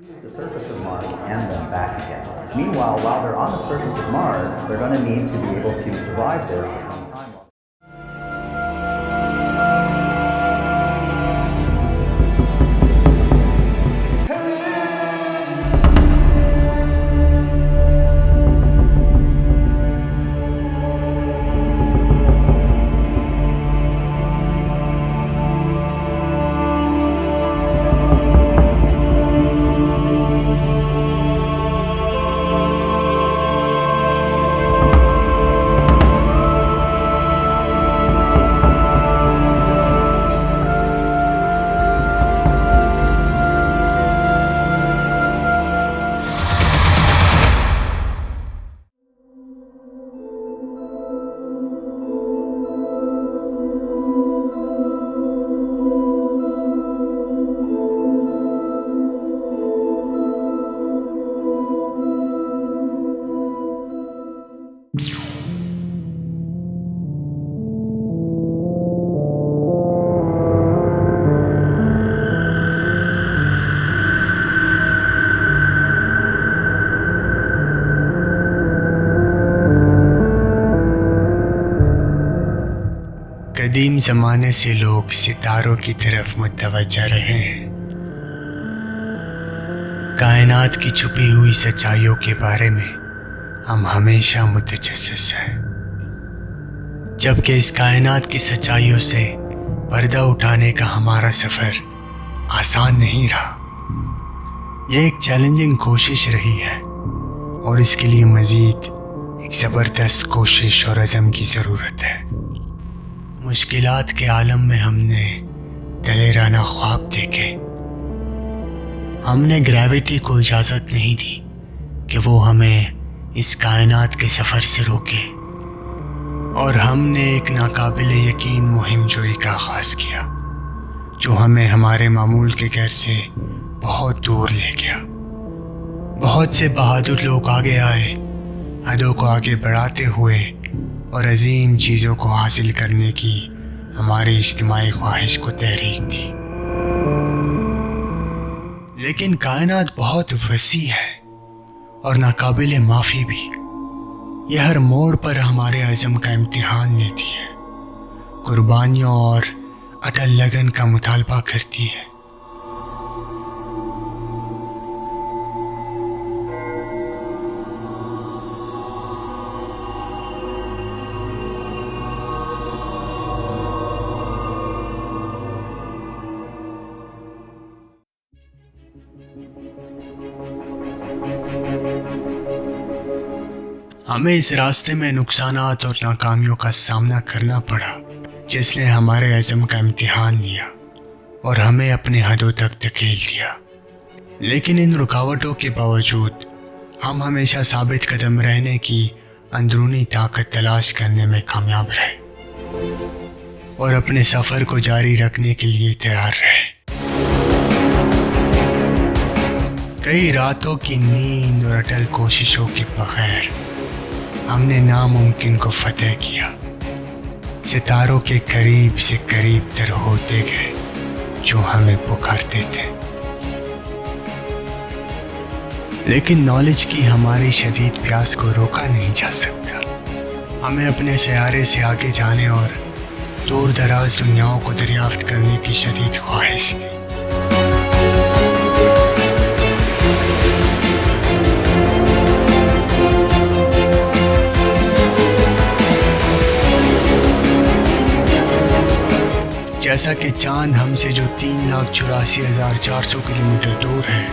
the surface of Mars and then back again. Meanwhile, while they're on the surface of Mars, they're going to need to be able to survive there for some time. कदीम ज़माने से लोग सितारों की तरफ मुतवज्जा रहे हैं। कायनात की छुपी हुई सच्चाइयों के बारे में हम हमेशा मुतजस्सिस हैं, जबकि इस कायनात की सच्चाइयों से पर्दा उठाने का हमारा सफ़र आसान नहीं रहा। यह एक चैलेंजिंग कोशिश रही है और इसके लिए मज़ीद एक ज़बरदस्त कोशिश और अज़म की ज़रूरत है। मुश्किलात के आलम में हमने दलेराना ख्वाब देखे। हमने ग्रेविटी को इजाज़त नहीं दी कि वो हमें इस कायनात के सफ़र से रोके, और हमने एक नाकाबिल यकीन मुहिम जोई का आगाज़ किया जो हमें हमारे मामूल के घर से बहुत दूर ले गया। बहुत से बहादुर लोग आगे आए, हदों को आगे बढ़ाते हुए और अजीम चीज़ों को हासिल करने की हमारी इज्तिमाई ख्वाहिश को तहरीक दी। लेकिन कायनात बहुत वसी है और नाकाबिल माफ़ी भी। यह हर मोड़ पर हमारे अज़म का इम्तिहान लेती है, कुर्बानियों और अटल लगन का मुतालबा करती है। हमें इस रास्ते में नुकसानात और नाकामियों का सामना करना पड़ा, जिसने हमारे अज़म का इम्तिहान लिया और हमें अपने हदों तक धकेल दिया। लेकिन इन रुकावटों के बावजूद हम हमेशा साबित कदम रहने की अंदरूनी ताकत तलाश करने में कामयाब रहे और अपने सफ़र को जारी रखने के लिए तैयार रहे। कई रातों की नींद और अटल कोशिशों के बगैर हमने नामुमकिन को फतेह किया। सितारों के करीब से करीब तर होते गए जो हमें पुकारते थे। लेकिन नॉलेज की हमारी शदीद प्यास को रोका नहीं जा सकता। हमें अपने सयारे से आगे जाने और दूर दराज दुनियाओं को दरियाफ्त करने की शदीद ख्वाहिश थी। जैसा कि चांद हमसे जो 3,84,400 किलोमीटर दूर है,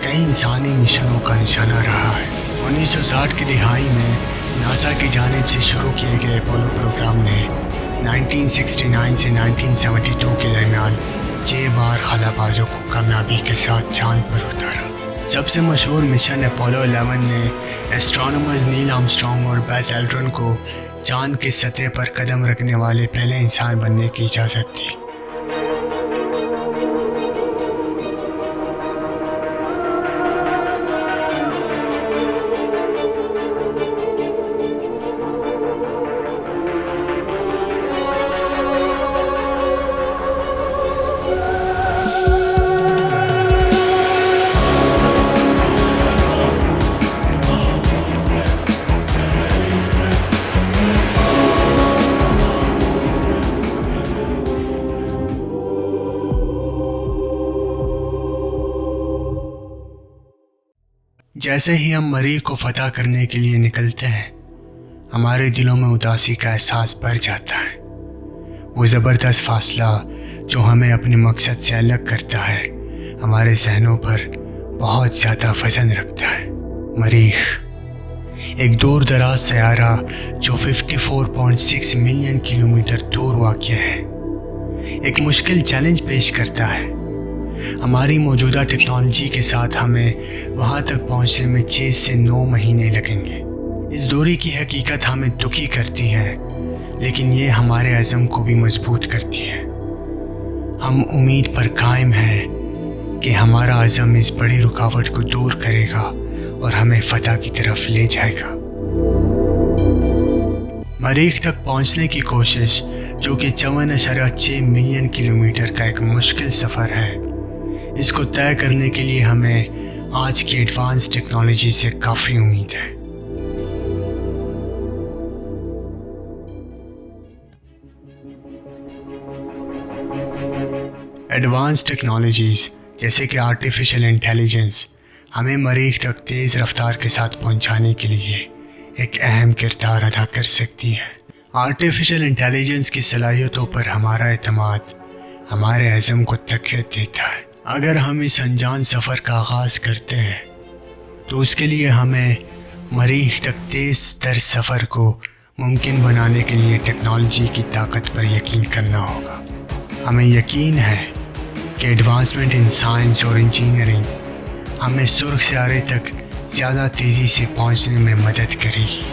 कई इंसानी मिशनों का निशाना रहा है। 1960 की दिहाई में नासा की जानिब से शुरू किए गए अपोलो प्रोग्राम ने 1969 से 1972 के दरमियान 6 बार खलाबाजों को कामयाबी के साथ चांद पर उतारा। सबसे मशहूर मिशन अपोलो 11 ने एस्ट्रोनॉमर्स नील आर्मस्ट्रॉन्ग और बज़ एल्ड्रिन को चांद की सतह पर कदम रखने वाले पहले इंसान बनने की इजाज़त दी। जैसे ही हम मरीख को फतह करने के लिए निकलते हैं, हमारे दिलों में उदासी का एहसास बढ़ जाता है। वो ज़बरदस्त फासला जो हमें अपने मकसद से अलग करता है, हमारे जहनों पर बहुत ज़्यादा वजन रखता है। मरीख एक दूर दराज सयारा जो 54.6 मिलियन किलोमीटर दूर वाक़ है, एक मुश्किल चैलेंज पेश करता है। हमारी मौजूदा टेक्नोलॉजी के साथ हमें वहाँ तक पहुँचने में 6 से 9 महीने लगेंगे। इस दूरी की हकीकत हमें दुखी करती है, लेकिन ये हमारे अज़म को भी मजबूत करती है। हम उम्मीद पर कायम हैं कि हमारा अज़म इस बड़ी रुकावट को दूर करेगा और हमें फतह की तरफ ले जाएगा। मरीख तक पहुँचने की कोशिश, जो कि 54.6 मिलियन किलोमीटर का एक मुश्किल सफ़र है, इसको तय करने के लिए हमें आज की एडवांस टेक्नोलॉजी से काफ़ी उम्मीद है। एडवांस टेक्नोलॉजीज़ जैसे कि आर्टिफिशियल इंटेलिजेंस हमें मरीख तक तेज़ रफ्तार के साथ पहुंचाने के लिए एक अहम किरदार अदा कर सकती है। आर्टिफिशियल इंटेलिजेंस की सलाहियतों पर हमारा एतमाद हमारे अज़म को तक़वियत देता है। अगर हम इस अनजान सफ़र का आगाज़ करते हैं तो उसके लिए हमें मरीख तक तेज़ तर सफ़र को मुमकिन बनाने के लिए टेक्नोलॉजी की ताकत पर यकीन करना होगा। हमें यकीन है कि एडवांसमेंट इन साइंस और इंजीनियरिंग हमें सुर्ख सियारे तक ज़्यादा तेज़ी से पहुंचने में मदद करेगी।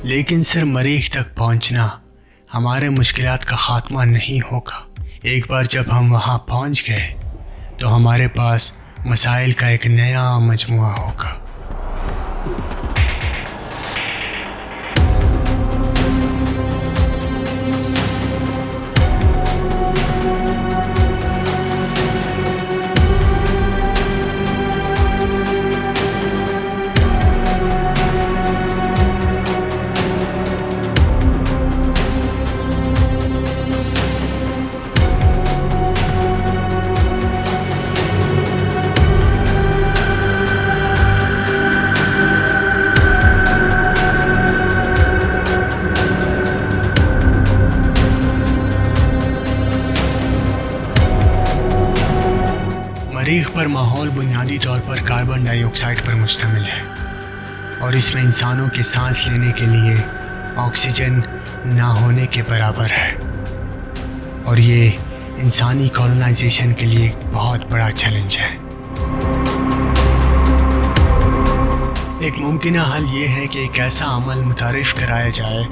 लेकिन सिर्फ मरीख तक पहुंचना हमारे मुश्किलात का ख़ात्मा नहीं होगा। एक बार जब हम वहां पहुंच गए तो हमारे पास मसाइल का एक नया मजमुआ होगा। मरीख पर माहौल बुनियादी तौर पर कार्बन डाइऑक्साइड पर मुश्तमिल है और इसमें इंसानों के सांस लेने के लिए ऑक्सीजन ना होने के बराबर है, और ये इंसानी कॉलोनाइजेशन के लिए एक बहुत बड़ा चैलेंज है। एक मुमकिन हल ये है कि एक ऐसा अमल मुतारिफ कराया जाए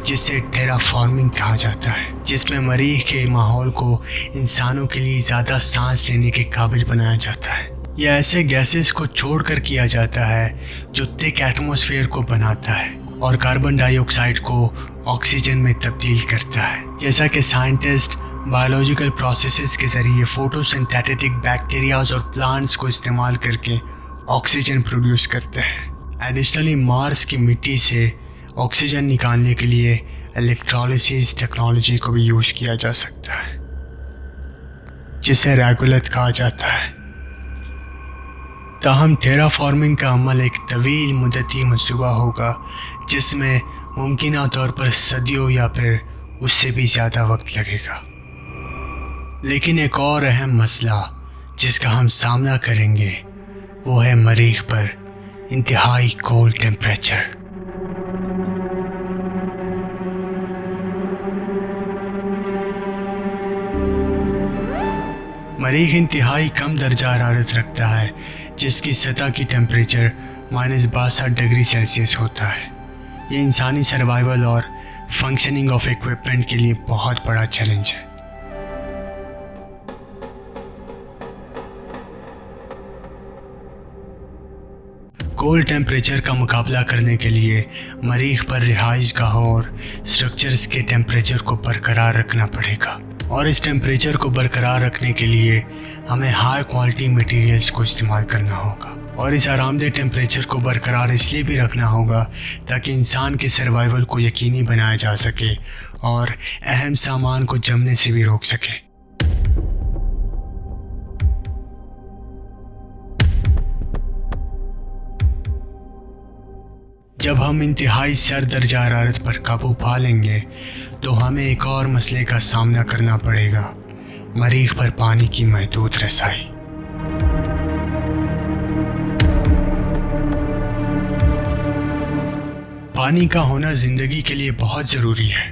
जिसे टेराफॉर्मिंग कहा जाता है, जिसमें मरीख के माहौल को इंसानों के लिए ज़्यादा सांस लेने के काबिल बनाया जाता है। यह ऐसे गैसेस को छोड़कर किया जाता है जो थिक एटमॉस्फेयर को बनाता है और कार्बन डाइऑक्साइड को ऑक्सीजन में तब्दील करता है। जैसा कि साइंटिस्ट बायोलॉजिकल प्रोसेसेस के ज़रिए फोटोसिंथेटिक बैक्टीरियाज और प्लांट्स को इस्तेमाल करके ऑक्सीजन प्रोड्यूस करते हैं। एडिशनली मार्स की मिट्टी से ऑक्सीजन निकालने के लिए इलेक्ट्रोलिसिस टेक्नोलॉजी को भी यूज़ किया जा सकता है, जिसे रेगुलेट कहा जाता है। ताहम टेराफॉर्मिंग का अमल एक तवील मुद्दती मंसूबा होगा जिसमें मुमकिन तौर पर सदियों या फिर उससे भी ज़्यादा वक्त लगेगा। लेकिन एक और अहम मसला जिसका हम सामना करेंगे वो है मरीख पर इंतहाई कोल्ड टेम्परेचर। मरीख इंतहाई कम दर्जा हरारत रखता है जिसकी सतह की टेम्परेचर -62 डिग्री सेल्सियस होता है। ये इंसानी सर्वाइवल और फंक्शनिंग ऑफ इक्विपमेंट के लिए बहुत बड़ा चैलेंज है। कोल्ड टेम्परेचर का मुकाबला करने के लिए मरीख पर रिहाइशगाहों और स्ट्रक्चर्स के टेम्परेचर को बरकरार रखना पड़ेगा, और इस टेम्परेचर को बरकरार रखने के लिए हमें हाई क्वालिटी मटेरियल्स को इस्तेमाल करना होगा। और इस आरामदेह टेम्परेचर को बरकरार इसलिए भी रखना होगा ताकि इंसान के सर्वाइवल को यकीनी बनाया जा सके और अहम सामान को जमने से भी रोक सके। जब हम इंतहाई सर्द दर्जा हरारत पर काबू पा लेंगे तो हमें एक और मसले का सामना करना पड़ेगा, मरीख पर पानी की महदूद रसाई। पानी का होना ज़िंदगी के लिए बहुत ज़रूरी है,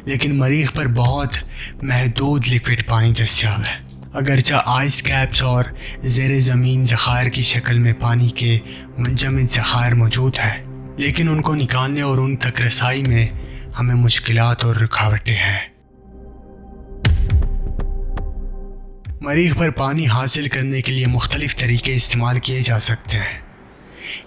लेकिन मरीख पर बहुत महदूद लिक्विड पानी दस्तयाब है। अगरचे आइस कैप्स और ज़ेरे ज़मीन ज़खायर की शक्ल में पानी के मुंजमद ज़खायर मौजूद है, लेकिन उनको निकालने और उन तक रसाई में हमें मुश्किलात और रुकावटें हैं। मरीख पर पानी हासिल करने के लिए मुख्तलिफ तरीके इस्तेमाल किए जा सकते हैं।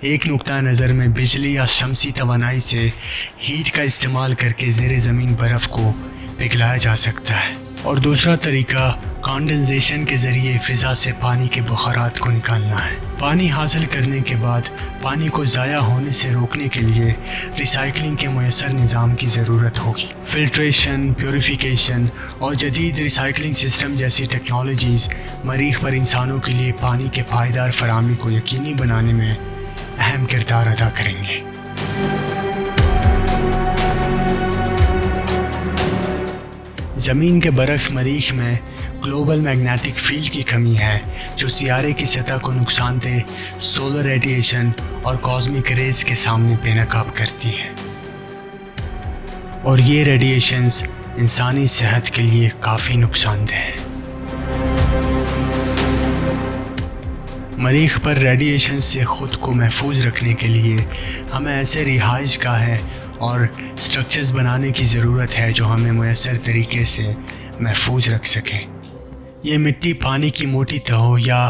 एक नुक्ता नज़र में बिजली या शमसी तवानाई से हीट का इस्तेमाल करके ज़ेरे ज़मीन बर्फ़ को पिघलाया जा सकता है, और दूसरा तरीका कंडेंसेशन के ज़रिए फ़िज़ा से पानी के बुखारात को निकालना है। पानी हासिल करने के बाद पानी को ज़ाया होने से रोकने के लिए रिसाइकलिंग के मुयस्सर निज़ाम की ज़रूरत होगी। फ़िल्ट्रेशन, प्योरीफिकेशन और जदीद रिसाइकलिंग सिस्टम जैसी टेक्नोलॉजीज़ मरीख पर इंसानों के लिए पानी के पायदार फराहमी को यकीनी बनाने में अहम किरदार अदा करेंगे। ज़मीन के बरक्स मरीख में ग्लोबल मैग्नेटिक फील्ड की कमी है, जो सियारे की सतह को नुकसानदेह सोलर रेडिएशन और कॉस्मिक रेज के सामने बेनकाब करती है, और ये रेडिएशंस इंसानी सेहत के लिए काफ़ी नुकसानदेह हैं। मरीख पर रेडिएशन से ख़ुद को महफूज रखने के लिए हमें ऐसे रिहाइशगाहें और स्ट्रक्चर्स बनाने की ज़रूरत है जो हमें मुयस्सर तरीके से महफूज रख सकें। ये मिट्टी पानी की मोटी तहों या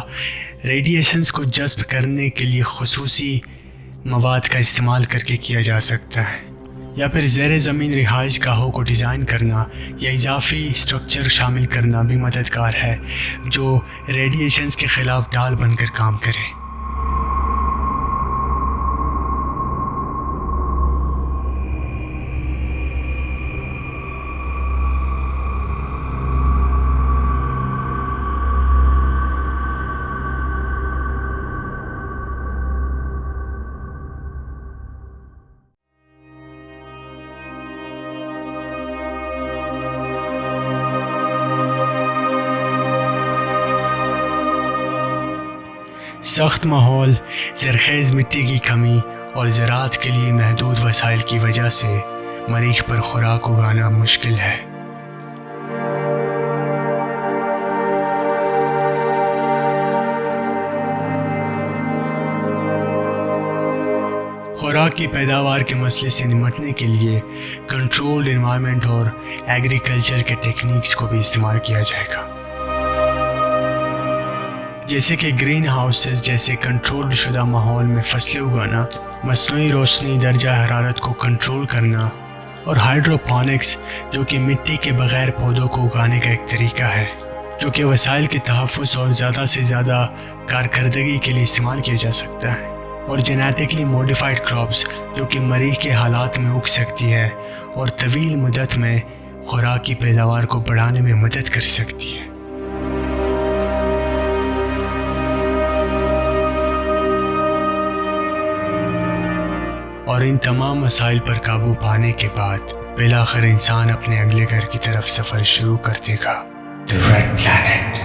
रेडिएशंस को जज़्ब करने के लिए खुसूसी मवाद का इस्तेमाल करके किया जा सकता है, या फिर ज़ेरे ज़मीन रिहाइशगाहों को डिज़ाइन करना या इजाफी स्ट्रक्चर शामिल करना भी मददगार है जो रेडिएशंस के ख़िलाफ़ ढाल बनकर काम करे। सख्त माहौल, ज़रख़ेज़ मिट्टी की कमी और ज़राअत के लिए महदूद वसाइल की वजह से मरीख पर खुराक उगाना मुश्किल है। खुराक की पैदावार के मसले से निमटने के लिए कंट्रोल्ड एनवायरनमेंट और एग्रीकल्चर के टेक्निक्स को भी इस्तेमाल किया जाएगा, जैसे कि ग्रीन हाउसेस जैसे कंट्रोल शुदा माहौल में फसलें उगाना, मसनूई रोशनी, दर्जा हरारत को कंट्रोल करना, और हाइड्रोपोनिक्स जो कि मिट्टी के बगैर पौधों को उगाने का एक तरीका है जो कि वसाइल के तहफ़्फ़ुज़ और ज़्यादा से ज़्यादा कारकर्दगी के लिए इस्तेमाल किया जा सकता है, और जेनेटिकली मॉडिफाइड क्रॉप्स जो कि मरीख के हालात में उग सकती है और तवील मुद्दत में खुराक की पैदावार को बढ़ाने में मदद कर सकती है। और इन तमाम मसाइल पर काबू पाने के बाद बिलाखिर इंसान अपने अगले घर की तरफ सफ़र शुरू कर देगा, द रेड प्लैनेट।